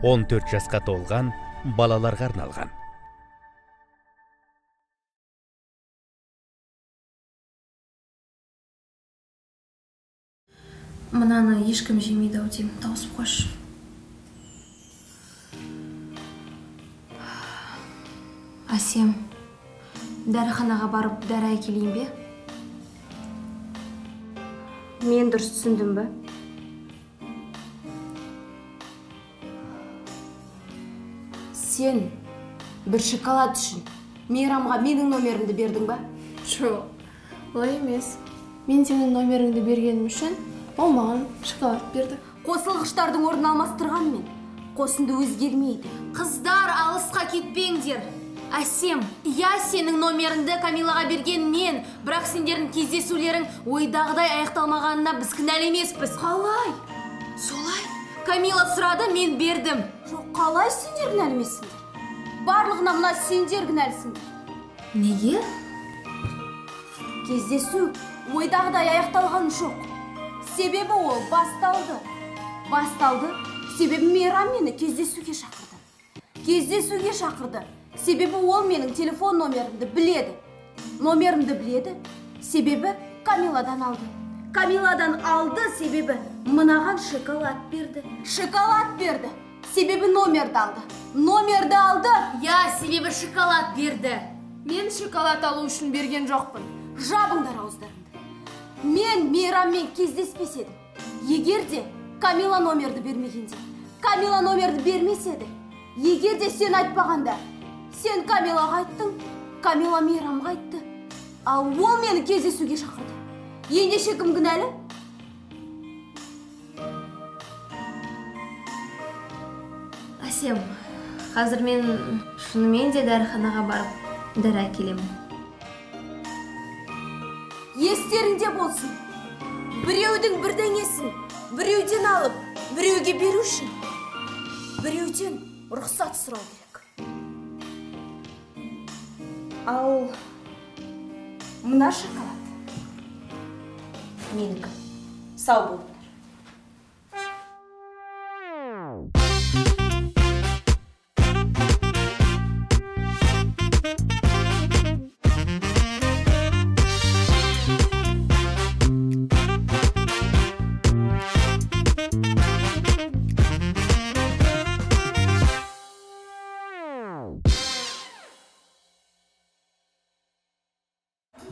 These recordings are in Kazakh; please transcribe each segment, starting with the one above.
14 жасқа толған балаларға арналған. Мынаны ешкім жемейді ау деймін, тауысып қойшы. Әсем, дәріханаға барып дәрі әкелейін бе? Мен дұрыс түсіндім бе? Сен бір шоколад үшін Мейрамға менің номерімді бердің ба? Жоқ, олай емес. Мен сенің номеріңді бергенім үшін ол маған шоколад берді. Қосылғыштардың орнын алмастырғанмен қосынды өзгермейді. Қыздар, алысқа кетпеңдер. Әсем, я сенің номеріңді Камилаға берген мен, бірақ сендердің кездесулерің ойдағыдай аяқталмағанына біз кінәлі емеспіз. Қалай? Солай? Камила сұрады, мен бердім. Жоқ, қалай сендер кінәлі емессіңдер? Барлығына мына сендер кінәлісіңдер. Неге? Кездесу ойдағыдай аяқталған жоқ. Себебі ол басталды. Себебі Мейрам мені кездесуге шақырды. Себебі ол менің телефон номерімді біледі. Себебі Камиладан алды. Себебі мынаған шоколад берді. Себебі номерді алды. Я, себебі шоколад берді. Мен шоколад алу үшін берген жоқпын. Жабыңдар ауыздарыңды. Мен Мейраммен кездеспес едім. Егер де Камила номерді бермегенде, Камила номерді бермеседі. Егер де сен айтпағанда, сен Камилаға айттың, Камила Мейрамға айтты. Ал ол мені кездесуге шақырды. Ендеше кім кінәлі? Әсем, қазір мен шынымен де дәріханаға барып дәрі әкелемін. Естеріңде болсын. Біреудің бірдеңесін біреуден алып, біреуге беру үшін біреуден рұқсат сұрау керек. Ал мына шоколад менікі. Сау болыңдар.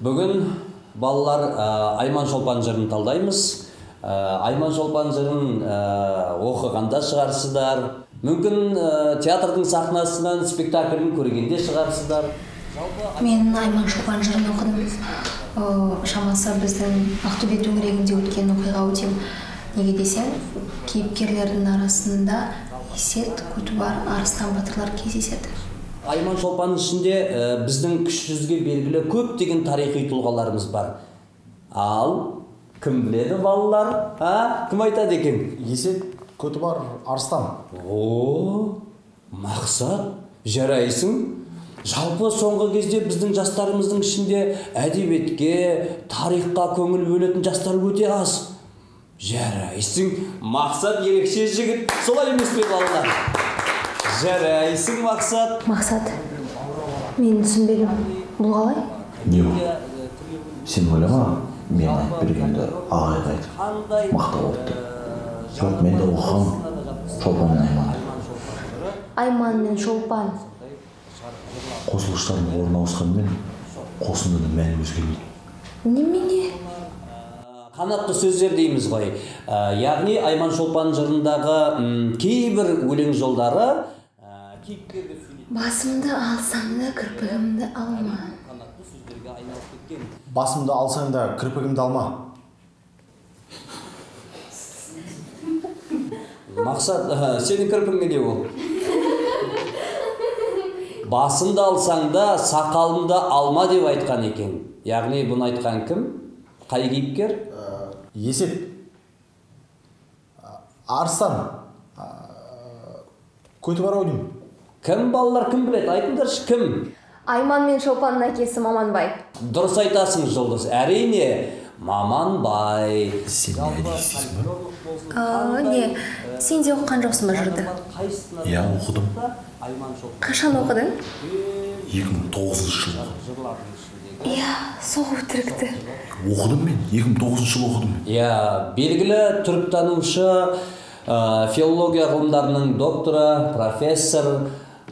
Бүгін балалар Айман Шолпан жырын талдаймыз. Айман Шолпан жырын оқығанда шығарсыздар. Мүмкін театрдың сахнасынан спектаклін көргенде шығарсыздар. Мен Айман Шолпан жырын оқыдым. Шамасы біздің Ақтөбе төңірегінде өткен оқиға өтем. Неге десем, кейіпкерлердің арасында Есет, Көтібар, Арыстан батырлар кездеседі. Айман Шолпанның ішінде біздің кіші жүзге белгілі көптеген тарихи тұлғаларымыз бар. Ал кім біледі балалар? Кім айтады екен? Есет, Көтібар, Арыстан. Мақсат, жарайсың. Жалпы соңғы кезде біздің жастарымыздың ішінде әдебиетке, тарихқа көңіл бөлетін жастар өте аз. Жарайсың. Мақсат ерекше жігіт. Солай емес пе балалар? Жарайсың, Мақсат. Мақсат, мен түсінбедім. Бұл қалай? Жоқ. Сен ойлама, мен айтып бергенді ағайға айтып мақтап отты. Жоқ, мен де оқығам Шолпан мен Айман. Айман мен Шолпан. Қосылғыштардың орнына ауысқанымен қосындының мәні өзгермейді. Немене? Қанатты сөздер дейміз ғой. Яғни Айман Шолпан жырындағы кейбір өлең жолдары басымды алсаң да кірпігімді алма. Басымды алсаң да кірпігімді алма. Мақсат, сенің кірпігіңе не ол? Басымды алсаң да сақалымды алма деп айтқан екен. Яғни бұны айтқан кім? Қай кейіпкер? Есет, Арыстан, Көтібар ау деймін. Кім балалар, кім біледі? Айтыңдаршы, кім? Айман мен Шолпанның әкесі Маманбай. Дұрыс айтасың, Жұлдыз. Әрине, Маманбай. Сен не дейсің ба? Не, сен де оқыған жоқсың ба жырды? Иә, оқыдым. Қашан оқыдың? 2009 жылы. Иә, сол өтірікті. Оқыдым мен, 2009 жылы оқыдым. Иә, белгілі түріктанушы, филология ғылымдарының докторы, профессор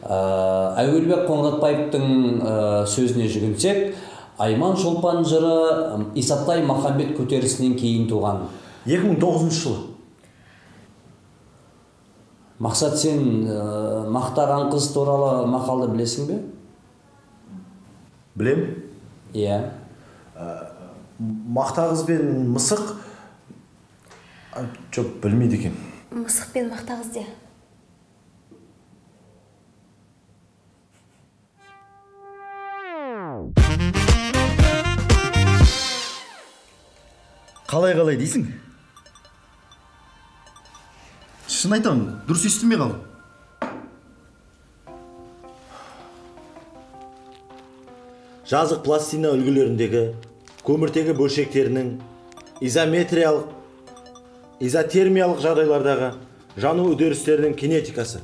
Әуелбек Қоңыратбаевтың сөзіне жүгінсек, Айман Шолпан жыры Исатай Махамбет көтерісінен кейін туған. 2009 жылы. Мақсат, сен мақтаған қыз туралы мақалды білесің бе? Білем? Иә. Мақта қыз бен мысық жоқ, білмейді екен. Мысық пен мақта қыз де. Қалай дейсің? Шын айтамын, дұрыс естімей қалдым. Жазық пластина үлгілеріндегі көміртегі бөлшектерінің изотермиялық жағдайлардағы жану үдерістерінің кинетикасы.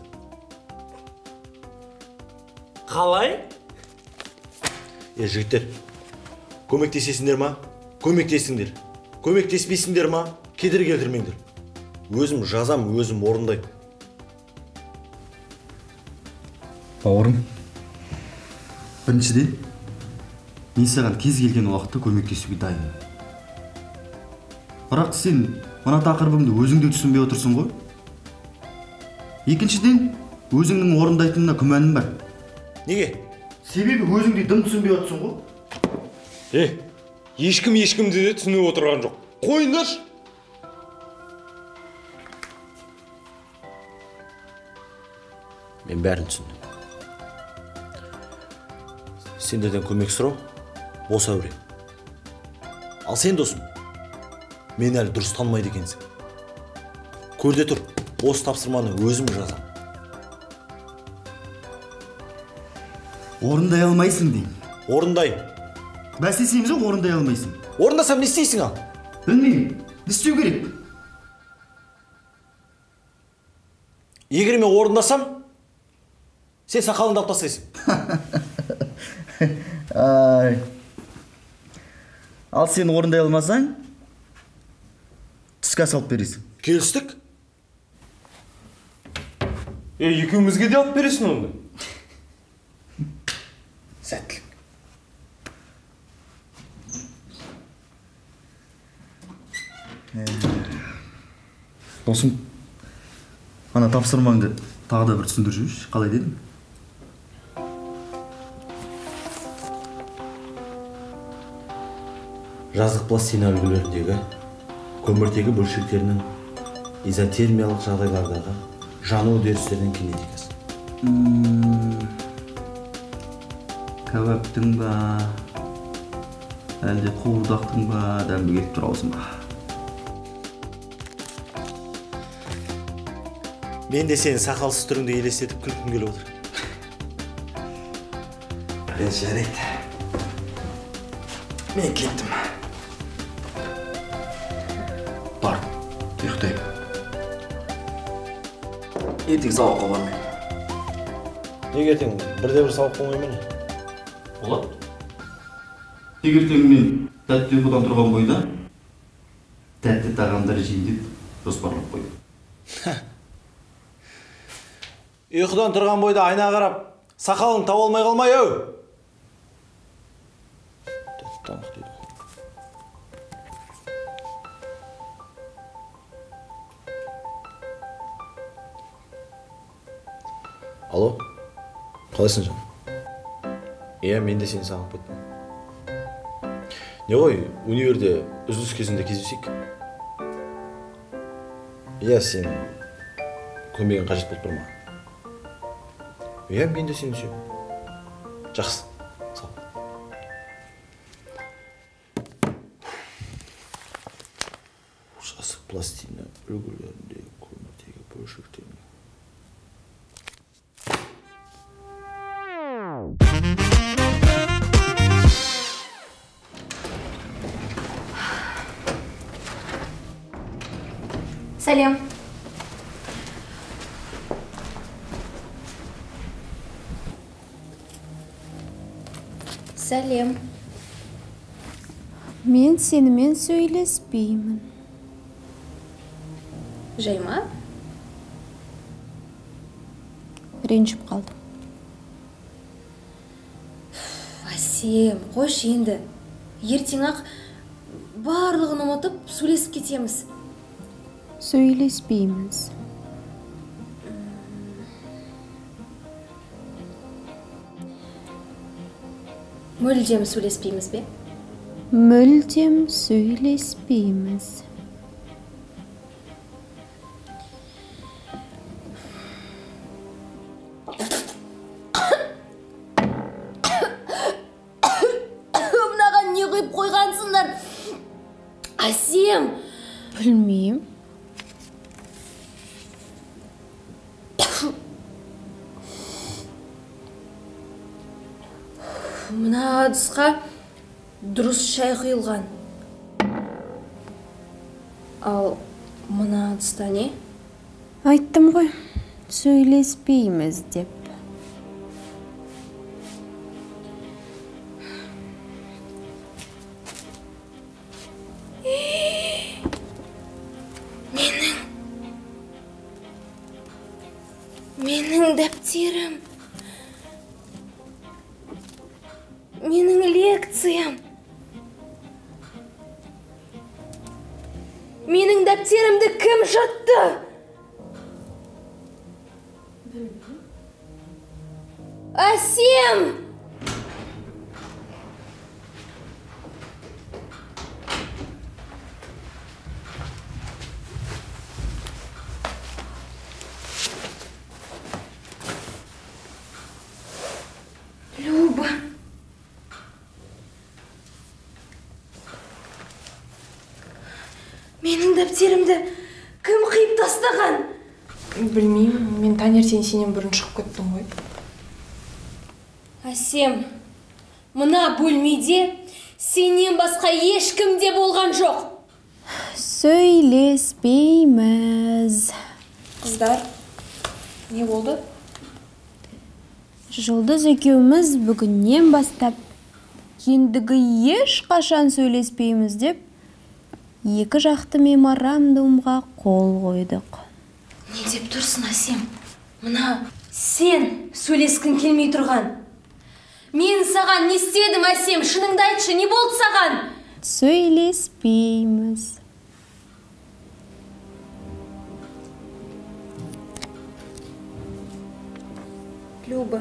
Қалай? Жігіттер, көмектесесіңдер ма? Көмектесіңдер. Көмектеспейсіңдер ма? Кедергі келтірмеңдер. Өзім жазам, өзім орындаймын. Бауырым, біріншіден, мен саған кез келген уақытта көмектесуге дайынмын. Бірақ сен мына тақырыбыңды өзің де түсінбей отырсың ғой. Екіншіден, өзіңнің орындайтынына күмәнім бар. Неге? Себебі өзің де дым түсінбей отырсың ғой. Ешкімді де түсініп отырған жоқ. Қойыңдаршы. Мен бәрін түсіндім. Сендерден көмек сұрау бос әуре. Ал сен, досым, мен әлі дұрыс танымайды екенсің. Көрде тұр, осы тапсырманы өзім жазам. Орындай алмайсың дейін. Орындайым. Бәстесеміз ғой, орындай алмайсың. Орындасам не істейсің ал? Білмеймін, не істеу керек? Егер мен орындасам, сен сақалыңды алып тастайсың. Ал сен орындай алмасаң, түскі ас алып бересің. Келістік? Екеумізге де алып бересің онда. Сәттілік. Досым, ана тапсырмаңды тағы да бір түсіндір жүрші, қалай дедің? Жазық пластина үлгілеріндегі көміртегі бөлшектерінің изотермиялық жағдайлардағы жану үдерістерінің кинетикасы. Кәуаптың ба, әлде қуырдақтың ба, дәмі келіп тұр аузыма. Мен де сені сақалсыз түріңді елестетіп күлкім келіп отыр. Жарайды. Мен кеттім. Бар, ұйықтайын. Ертең сабаққа бармайын. Неге ертең бірде-бір сабақ болмай ма не? Болады. Тегертеңмен тәтті ұйқыдан тұрған бойда тәтті тағамдар жейін деп жоспарлап қойдым. Ұйқыдан тұрған бойда айна қарап, сақалың таба алмай қалмай, өу! Алло, қалайсың жан? Мен де сені сағынып кеттім. Не ғой, универде үзіліс кезінде кездесейік. Сен көмегің қажет болып тұр ма? Мен де сені сүйемін. Жақсы, сау. Жазық пластина үлгілеріндегі көміртегі бөлшектерінің. Сәлем. Сәлем. Мен сенімен сөйлеспеймін. Жайма? Ренжіп қалдым. Әсем, қош енді. Ертең-ақ барлығын ұмытып сөйлесіп кетеміз. Сөйлеспейміз. Мүлдем сөйлеспейміз бе? Мүлдем сөйлеспейміз. Мынаған не құйып қойғансыңдар? Әсем! Білмеймін. Мына ыдысқа дұрыс шай құйылған. Ал мына ыдыста не? Айттым ғой, сөйлеспейміз деп. Менің дәптерім. Менің лекциям. Менің дәптерімді кім жыртты? Әсем! Люба. Менің дәптерімді кім қиып тастаған? Білмеймін, мен таңертең сенен бұрын шығып кеттім ғой. Әсем, мына бөлмеде сенен басқа ешкім де болған жоқ. Сөйлеспейміз. Қыздар, не болды? Жұлдыз екеуміз бүгіннен бастап ендігі ешқашан сөйлеспейміз деп екі жақты меморандумға қол қойдық. Не деп тұрсың, Әсем? Мына сен сөйлескің келмей тұрған. Мен саған не істедім, Әсем? Шыныңды айтшы, не болды саған? Сөйлеспейміз. Люба,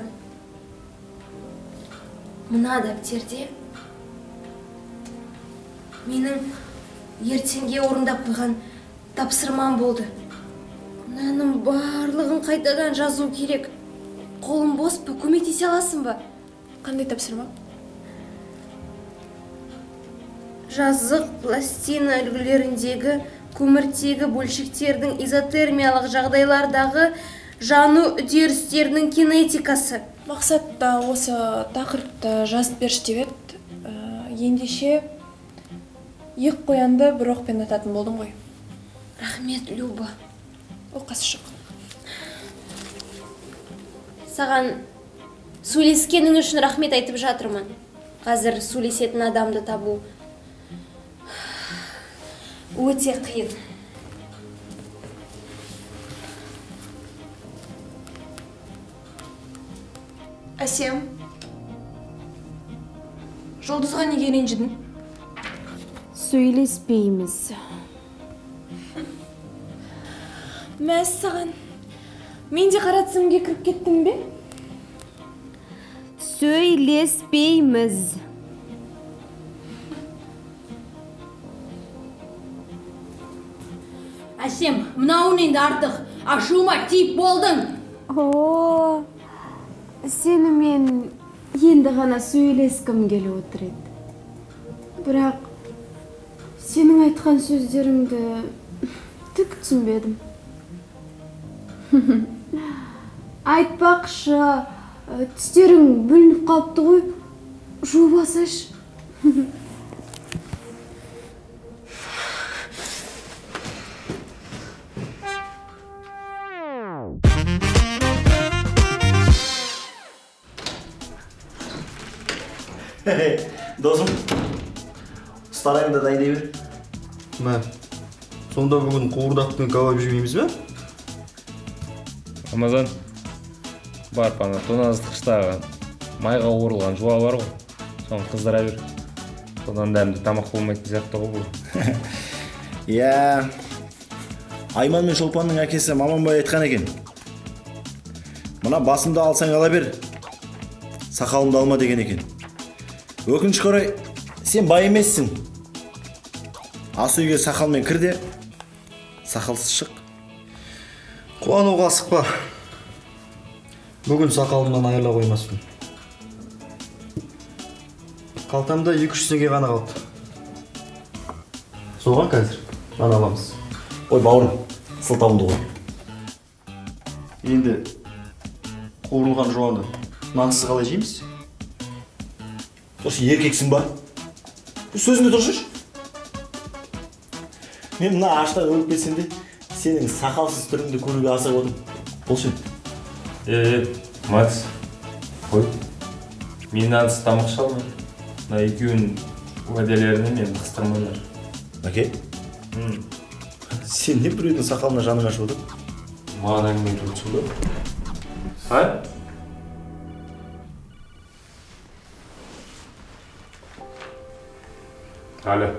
мына дәптерде менің ертеңге орындап қойған тапсырмам болды. Мынаның барлығын қайтадан жазу керек. Қолым бос па, көмектесе аласың ба? Қандай тапсырма? Жазық пластина үлгілеріндегі көміртегі бөлшектердің изотермиялық жағдайлардағы жану үдерістерінің кинетикасы. Мақсат та осы тақырыпты жазып берші деп еді. Ендеше екі қоянды бір оқпен ататын болдым ғой. Рахмет, Люба. Оқасы шық. Саған сөйлескенің үшін рахмет айтып жатырмын. Қазір сөйлесетін адамды табу өте қиын. Әсем, Жұлдызға неге ренжідің? Сөйлеспейміз. Мәс саған. Мен де қара тізімге кіріп кеттім бе? Сөйлеспейміз. Әсем, мынауын енді артық. Ашуыма тиіп болдың. О, сені мен енді ғана сөйлескім келіп отыр еді. Бірақ сенің айтқан сөздеріңді түк түсінбедім. Айтпақшы, түстерің бүлініп қалыпты ғой, жуып алсайшы. Досым, ұстарайымды дайындай бер. Мә, сонда бүгін қуырдақты кабап жемейміз бе? Рамазан, барып ана тоңазытқыштағы майға қуырылған жуа бар ғой, соны қыздыра бер. Содан дәмді тамақ болмайтын сияқты ғой бұл. Иә, Айман мен Шолпанның әкесі Маманбай айтқан екен. Мына басымды алсаң ала бер, сақалымды алма деген екен. Өкінішке орай, сен бай емессің. Ас үйге сақалмен кір де, сақалсыз шық. Қуануға асықпа. Бүгін сақалымнан айырыла қоймаспын. Қалтамда 2-3 теңге ғана қалды. Соған қазір нан аламыз. Ой, бауырым, сылтауымды ғой. Енді қуырылған жуанды нансыз қалай жейміз? Осы еркексің ба? Сөзіңді тұршыш. Мен мына аштан өліп кетсем де, сенің сақалсыз түріңді көруге асығып отырмын. Бұл сен. Макс, қой. Мен нансыз тамақ шалма. Мына екеуін уәделеріне мен қыстырмайлар. Әке? Сен не біреудің сақалына жаның ашып отыр? Маған әңгіме жүргізу ба? Алло.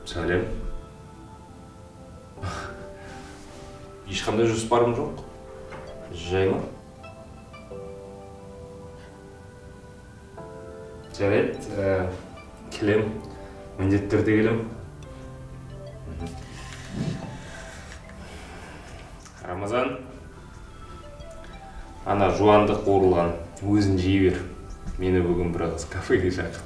Сәлем. Ешқандай жоспарым жоқ. Жай ма? Жарайды, келем. Міндетті түрде келем. Рамазан, ана жуанды қуырылған өзін жей бер. Мені бүгін біраз кафеге шақыр.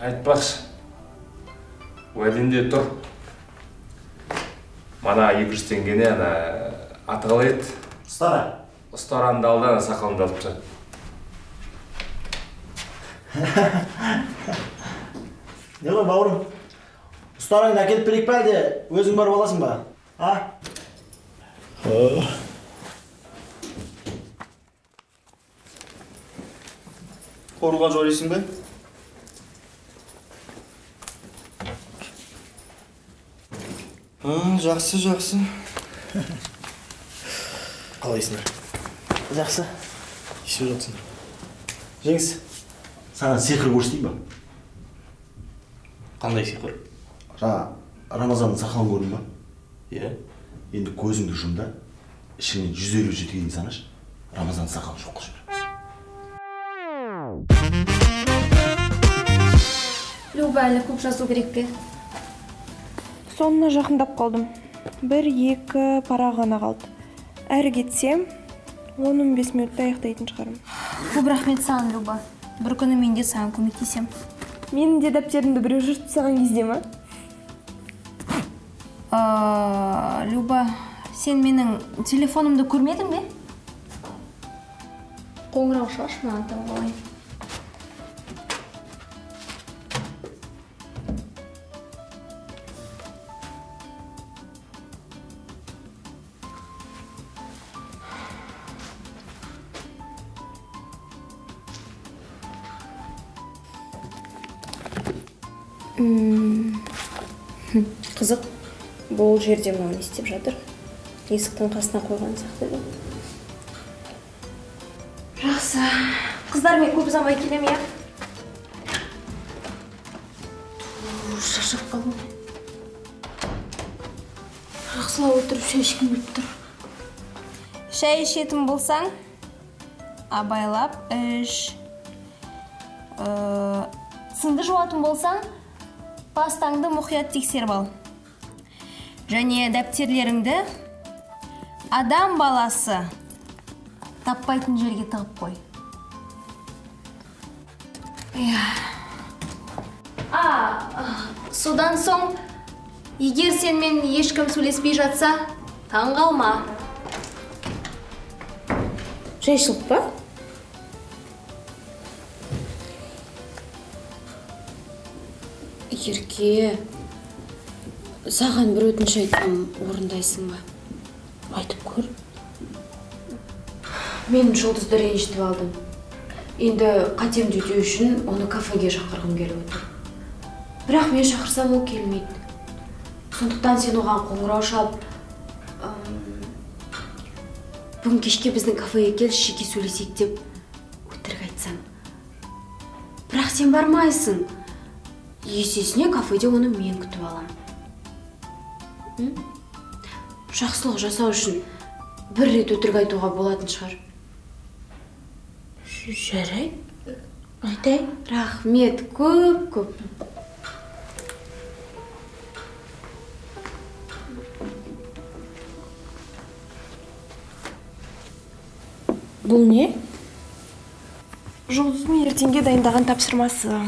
Айтпақшы, уәденде тұр. Мана 200 теңгені ана аты қалай еді? Ұстара. Ұстаранды алды, ана сақалымды алып тұр. Не ғой, бауырым? Ұстараңды әкеліп берейік пе әлде, өзің барып аласың ба? Қуырылған жуа жейсің бе? Жақсы, жақсы. Қалайсыңдар? Жақсы. Ішіп жатсың. Жеңіс, саған сиқыр көрсетейін ба? Қандай сиқыр? Рамазанның сақалын көрдің ба? Иә. Енді көзіңді жұмда, ішіңнен 150 жеткенін санаш, Рамазанның сақалын жоқ қылып жібер. Люба, әлі көп жазу керек пе? Сонына жақындап қалдым. 1-2 парақ ғана қалды. Әрі кетсем, 15 минутта аяқтайтын шығарым. Көп рахмет саған, Люба. Бір күні мен де саған көмектесем. Менің де дәптерімді біреу жыртып тастаған кезде ма? Люба, сен менің телефонымды көрмедің бе? Қоңырау шаш маған тауып алайын. Қызық, бұл жерде маған істеп жатыр. Есіктің қасына қойған сияқты. Жақсы. Қыздар, мен көп ұзамай келем, я? Шашып қалдым. Жақсылау отырып шай ішкім келіп тұр. Шай ішетін болсаң, абайлап іш. Тісіңді жуатын болсаң, пастаңды мұқият тексеріп ал. Және дәптерлеріңді адам баласы таппайтын жерге тығып қой. Содан соң, егер сенмен ешкім сөйлеспей жатса, таң қалма. Жайшылық па? Ерке, Саған бір өтініш айтсам, орындайсың ба? Айтып көр. Мен Жұлдызды ренжітіп алдым. Енді қатемді өтеу үшін оны кафеге шақырғым келіп отыр. Бірақ мен шақырсам ол келмейді. Сондықтан сен оған қоңырау шалып, бүгін кешке біздің кафеге келші, жеке сөйлесейік деп өтірік айтсам. Бірақ сен бармайсың. Есесіне кафеде оны мен күтіп алам. Жақсылық жасау үшін бір рет өтірік айтуға болатын шығар. Жарай, айтай. Рахмет, көп. Бұл не? Жұлдыздың ертеңге дайындаған тапсырмасы.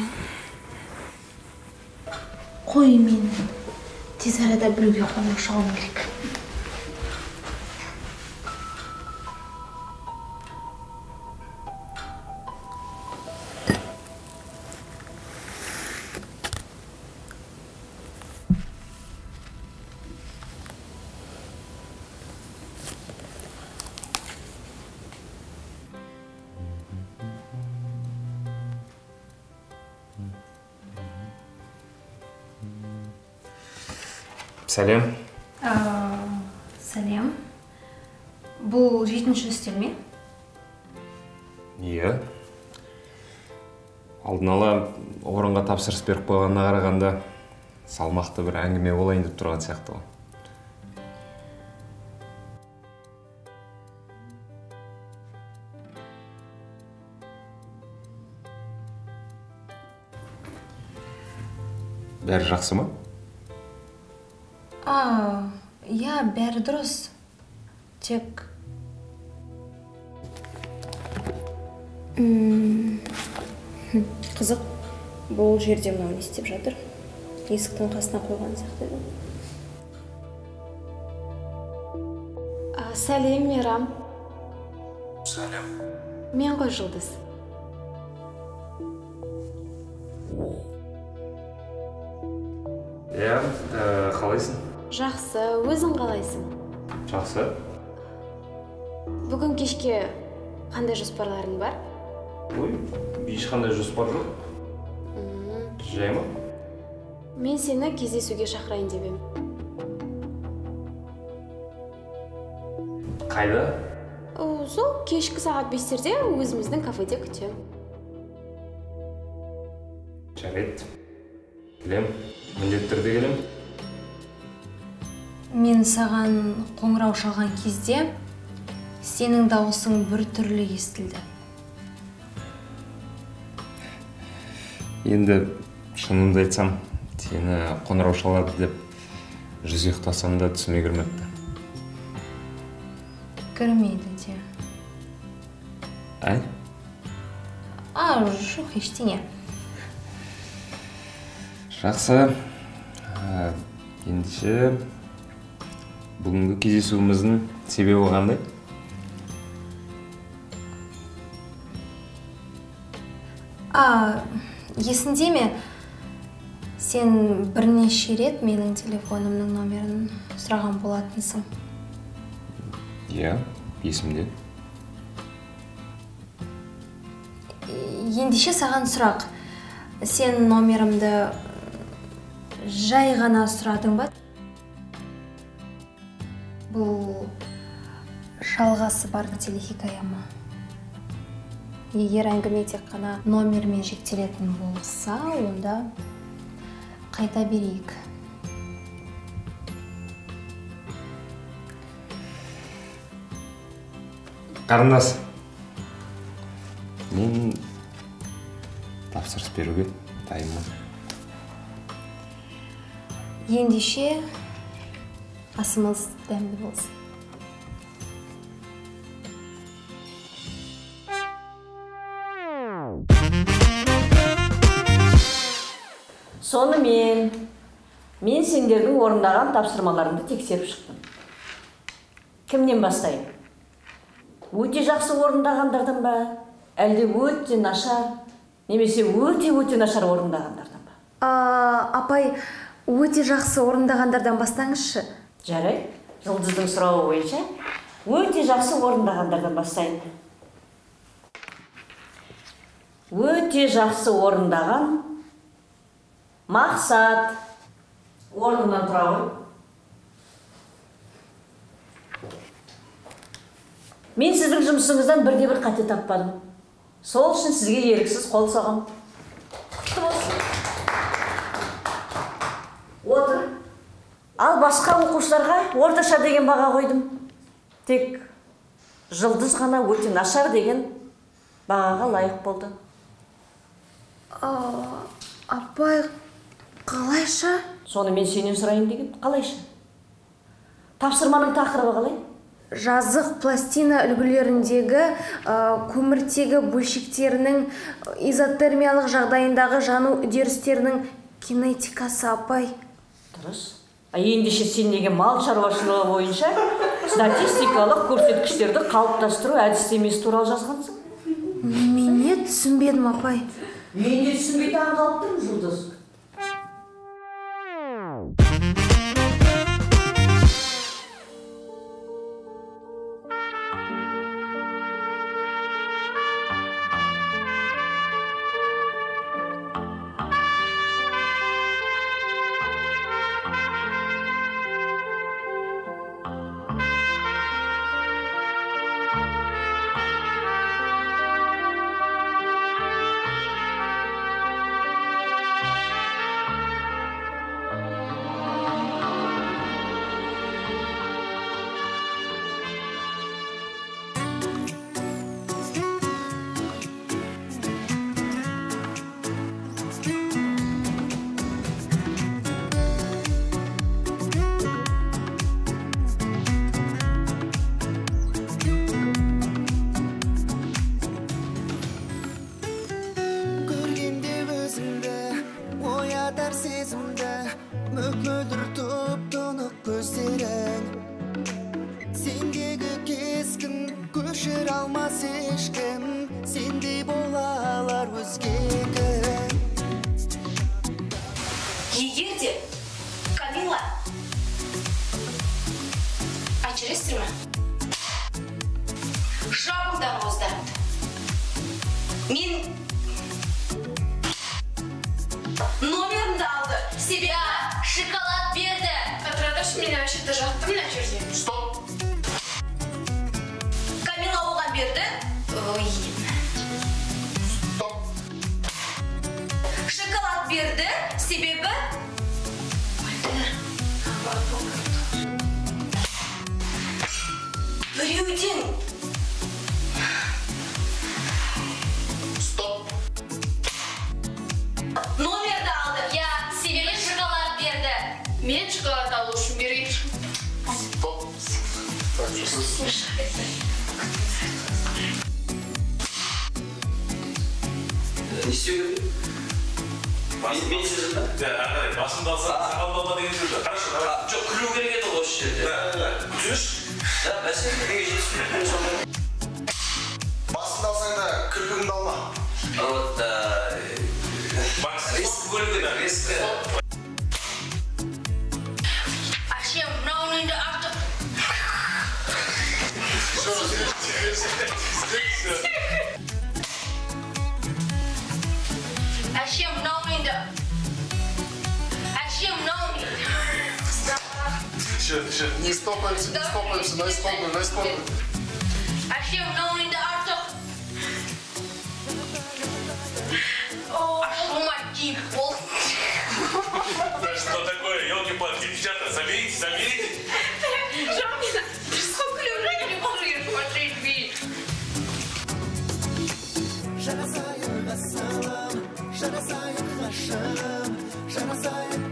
Қой, мен тез арада біреуге қоңырау шалуым керек. Сәлем. Сәлем. Бұл 7-ші үстел ме? Иә. Алдын ала орынға тапсырыс беріп қойғанына қарағанда салмақты бір әңгіме болайын деп тұрған сияқты ғой. Бәрі жақсы ма? Иә, бәрі дұрыс. Тек... Қызық, бұл жерде мынау не істеп жатыр? Есіктің қасына қойған сияқты еді. Сәлем, Мейрам. Сәлем. Мен ғой Жұлдыз. Иә, қалайсың? Жақсы, өзің қалайсың? Жақсы. Бүгін кешке қандай жоспарларың бар? Ой, ешқандай жоспар жоқ. Жай ма? Мен сені кездесуге шақырайын деп ем. Қайда? Сол кешкі сағат 5-терде өзіміздің кафеде күтем. Жарайды. Келем, міндетті түрде келем. Мен саған қоңырау шалған кезде сенің дауысың бір түрлі естілді. Енді шынымды айтсам, сені қоңырау шалады деп жүз ұйықтасам да түсіме кірмепті. Кірмейді де. Ай? Жоқ, ештеңе. Жақсы. Ендеше бүгінгі кездесуіміздің себебі қандай? Есіңде ме? Сен бірнеше рет менің телефонымның номерін сұраған болатынсың. Иә, есімде. Ендеше саған сұрақ. Сен номерімді жай ғана сұрадың ба? Бұл жалғасы бар телехикая ма? Егер әңгіме тек қана номермен шектелетін болса, онда қайта берейік. Қарындас, мен тапсырыс беруге дайынмын. Ендеше асымыз дәмді болсын. Сонымен, мен сендердің орындаған тапсырмаларыңды тексеріп шықтым. Кімнен бастайын? Өте жақсы орындағандардан ба? Әлде өте нашар, немесе өте нашар орындағандардан ба? Апай, Өте жақсы орындағандардан бастаңызшы. Жарайды, Жұлдыздың сұрауы бойынша өте жақсы орындағандардан бастайын. Өте жақсы орындаған Мақсат. Орнынан тұра ғой. Мен сіздің жұмысыңыздан бірде-бір қате таппадым. Сол үшін сізге еріксіз қол соғам. Құтты болсын. Отыр. Ал басқа оқушыларға орташа деген баға қойдым. Тек Жұлдыз ғана өте нашар деген бағаға лайық болды. Апай, қалайша? Соны мен сенен сұрайын деген. Қалайша? Тапсырманың тақырыбы қалай? Жазық пластина үлгілеріндегі көміртегі бөлшектерінің изотермиялық жағдайындағы жану үдерістерінің кинетикасы, апай. Дұрыс. Ендеше сен неге мал шаруашылығы бойынша статистикалық көрсеткіштерді қалыптастыру әдістемесі туралы жазғансың? Мен не түсінбедім, апай. Мен не түсінбей таң қалыптым, Жұлдыз. Не стопаемся, на исполню. Ашем, наунинде артық. Ашумаки, бол. Да что такое, елки-палки, девчата, заберите. Жамина, сколько уже не могу смотреть фильм. Жарасайын ғасалым, жарасайын ғашығым, жарасайын